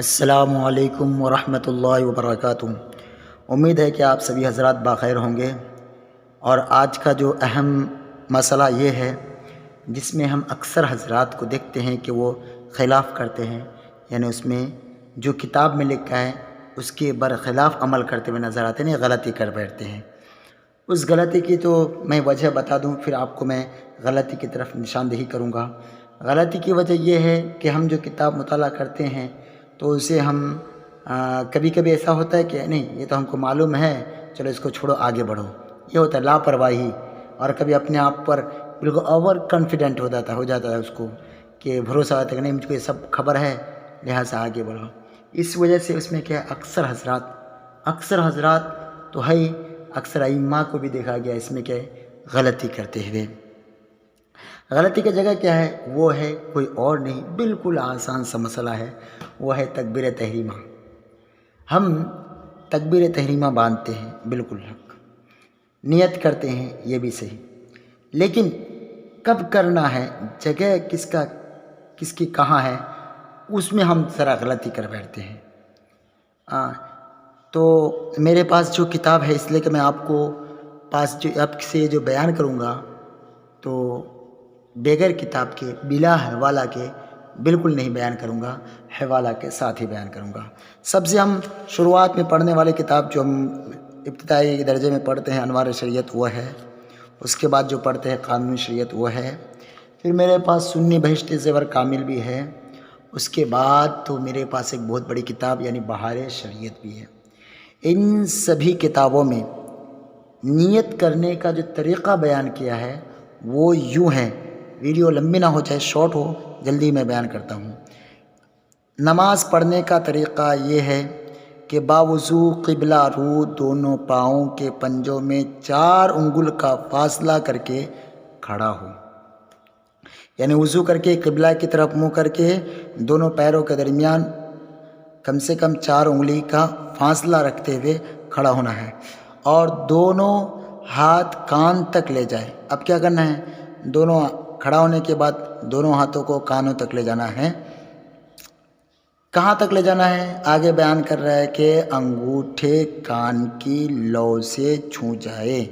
السلام علیکم ورحمۃ اللہ وبرکاتہ۔ امید ہے کہ آپ سبھی حضرات بخیر ہوں گے، اور آج کا جو اہم مسئلہ یہ ہے جس میں ہم اکثر حضرات کو دیکھتے ہیں کہ وہ خلاف کرتے ہیں، یعنی اس میں جو کتاب میں لکھا ہے اس کے برخلاف عمل کرتے ہوئے نظر آتے ہیں، غلطی کر بیٹھتے ہیں۔ اس غلطی کی تو میں وجہ بتا دوں، پھر آپ کو میں غلطی کی طرف نشاندہی کروں گا۔ غلطی کی وجہ یہ ہے کہ ہم جو کتاب مطالعہ کرتے ہیں تو اسے ہم کبھی کبھی ایسا ہوتا ہے کہ نہیں یہ تو ہم کو معلوم ہے، چلو اس کو چھوڑو آگے بڑھو، یہ ہوتا ہے لاپرواہی۔ اور کبھی اپنے آپ پر بالکل اوور کانفیڈنٹ ہو جاتا ہے اس کو کہ بھروسہ ہوتا ہے کہ نہیں مجھ کو یہ سب خبر ہے، لہٰذا آگے بڑھو۔ اس وجہ سے اس میں کیا اکثر حضرات تو ہے، اکثر ائمہ کو بھی دیکھا گیا اس میں کیا ہے غلطی کرتے ہوئے۔ غلطی کی جگہ کیا ہے؟ وہ ہے کوئی اور نہیں، بالکل آسان سا مسئلہ ہے، وہ ہے تکبیر تحریمہ۔ ہم تکبیر تحریمہ باندھتے ہیں، بالکل حق، نیت کرتے ہیں، یہ بھی صحیح، لیکن کب کرنا ہے، جگہ کس کی کہاں ہے، اس میں ہم ذرا غلطی کر بیٹھتے ہیں۔ تو میرے پاس جو کتاب ہے، اس لیے کہ میں آپ سے جو بیان کروں گا تو بغیر کتاب کے، بلا حوالہ کے بالکل نہیں بیان کروں گا، حوالہ کے ساتھ ہی بیان کروں گا۔ سب سے ہم شروعات میں پڑھنے والی کتاب جو ہم ابتدائی درجے میں پڑھتے ہیں انوار شریعت وہ ہے، اس کے بعد جو پڑھتے ہیں قانون شریعت وہ ہے، پھر میرے پاس سنی بہشت زیور کامل بھی ہے، اس کے بعد تو میرے پاس ایک بہت بڑی کتاب یعنی بہار شریعت بھی ہے۔ ان سبھی کتابوں میں نیت کرنے کا جو طریقہ بیان کیا ہے وہ یوں ہے، ویڈیو لمبی نہ ہو چاہے شارٹ ہو، جلدی میں بیان کرتا ہوں۔ نماز پڑھنے کا طریقہ یہ ہے کہ باوضو قبلہ رو دونوں پاؤں کے پنجوں میں 4 انگل کا فاصلہ کر کے کھڑا ہو، یعنی وضو کر کے قبلہ کی طرف منہ کر کے دونوں پیروں کے درمیان کم سے کم 4 انگلی کا فاصلہ رکھتے ہوئے کھڑا ہونا ہے، اور دونوں ہاتھ کان تک لے جائے۔ اب کیا کرنا ہے؟ دونوں کھڑا ہونے کے بعد دونوں ہاتھوں کو کانوں تک لے جانا ہے۔ کہاں تک لے جانا ہے؟ آگے بیان کر رہا ہے کہ انگوٹھے کان کی لو سے چھو جائے،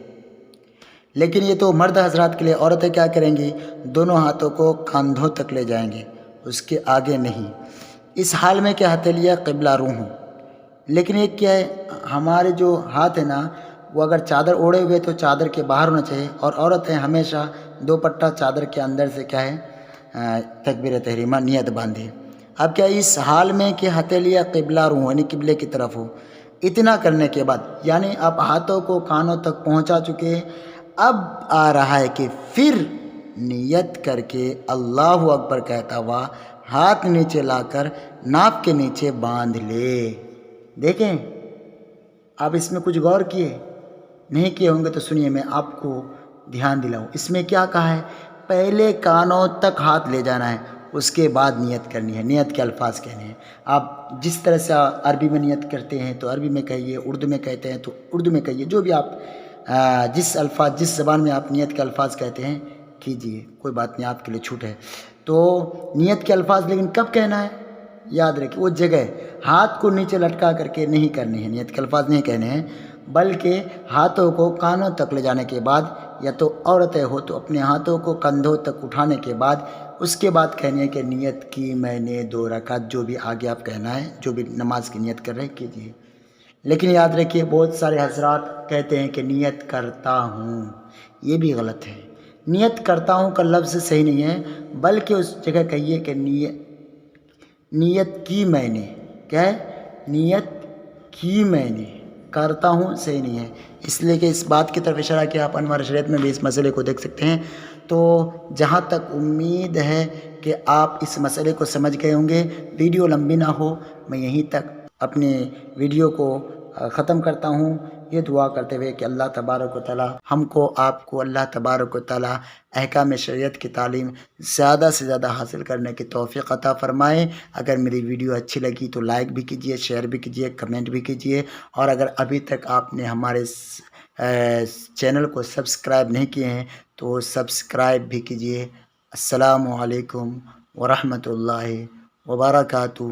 لیکن یہ تو مرد حضرات کے لیے۔ عورتیں کیا کریں گی؟ دونوں ہاتھوں کو کاندھوں تک لے جائیں گے، اس کے آگے نہیں۔ اس حال میں کیا ہتھیلیاں قبلہ رو ہوں، لیکن ایک کیا ہے، ہمارے جو ہاتھ ہے نا وہ اگر چادر اوڑھے ہوئے تو چادر کے باہر ہونا چاہیے، اور عورتیں ہمیشہ دوپٹہ چادر کے اندر سے کیا ہے تکبیر تحریمہ نیت باندھے۔ اب کیا اس حال میں کہ ہتھیلیاں قبلہ رو یعنی قبلے کی طرف ہو، اتنا کرنے کے بعد یعنی اب ہاتھوں کو کانوں تک پہنچا چکے، اب آ رہا ہے کہ پھر نیت کر کے اللہ اکبر کہتا ہوا ہاتھ نیچے لا کر ناک کے نیچے باندھ لے۔ دیکھیں، آپ اس میں کچھ غور کیے نہیں کیے ہوں گے تو سنیے، میں آپ کو دھیان دلاؤں۔ اس میں کیا کہا ہے؟ پہلے کانوں تک ہاتھ لے جانا ہے، اس کے بعد نیت کرنی ہے، نیت کے الفاظ کہنے ہیں۔ آپ جس طرح سے عربی میں نیت کرتے ہیں تو عربی میں کہیے، اردو میں کہتے ہیں تو اردو میں کہیے، جو بھی آپ جس زبان میں آپ نیت کے الفاظ کہتے ہیں کیجیے، کوئی بات نہیں، آپ کے لیے چھوٹ ہے۔ تو نیت کے الفاظ لیکن کب کہنا ہے؟ یاد رکھیں، وہ جگہ ہاتھ کو نیچے لٹکا کر کے نہیں کرنی ہے، نیت کے الفاظ نہیں کہنے ہیں، بلکہ ہاتھوں کو کانوں تک لے جانے کے بعد، یا تو عورتیں ہو تو اپنے ہاتھوں کو کندھوں تک اٹھانے کے بعد، اس کے بعد کہنی ہے کہ نیت کی میں نے 2 رکعت، جو بھی آگے آپ کہنا ہے، جو بھی نماز کی نیت کر رہے ہیں کیجیے۔ لیکن یاد رکھیے، بہت سارے حضرات کہتے ہیں کہ نیت کرتا ہوں، یہ بھی غلط ہے۔ نیت کرتا ہوں کا لفظ صحیح نہیں ہے، بلکہ اس جگہ کہیے کہ نیت کی میں نے، کیا ہے؟ نیت کی میں نے، کرتا ہوں صحیح نہیں ہے۔ اس لیے کہ اس بات کی طرف اشارہ کیا، آپ انوار شریعت میں بھی اس مسئلے کو دیکھ سکتے ہیں۔ تو جہاں تک امید ہے کہ آپ اس مسئلے کو سمجھ گئے ہوں گے، ویڈیو لمبی نہ ہو، میں یہیں تک اپنے ویڈیو کو ختم کرتا ہوں، یہ دعا کرتے ہوئے کہ اللہ تبارک و تعالی ہم کو، آپ کو، اللہ تبارک و تعالی احکام شریعت کی تعلیم زیادہ سے زیادہ حاصل کرنے کی توفیق عطا فرمائے۔ اگر میری ویڈیو اچھی لگی تو لائک بھی کیجیے، شیئر بھی کیجیے، کمنٹ بھی کیجیے، اور اگر ابھی تک آپ نے ہمارے چینل کو سبسکرائب نہیں کیے ہیں تو سبسکرائب بھی کیجیے۔ السلام علیکم ورحمۃ اللہ وبرکاتہ۔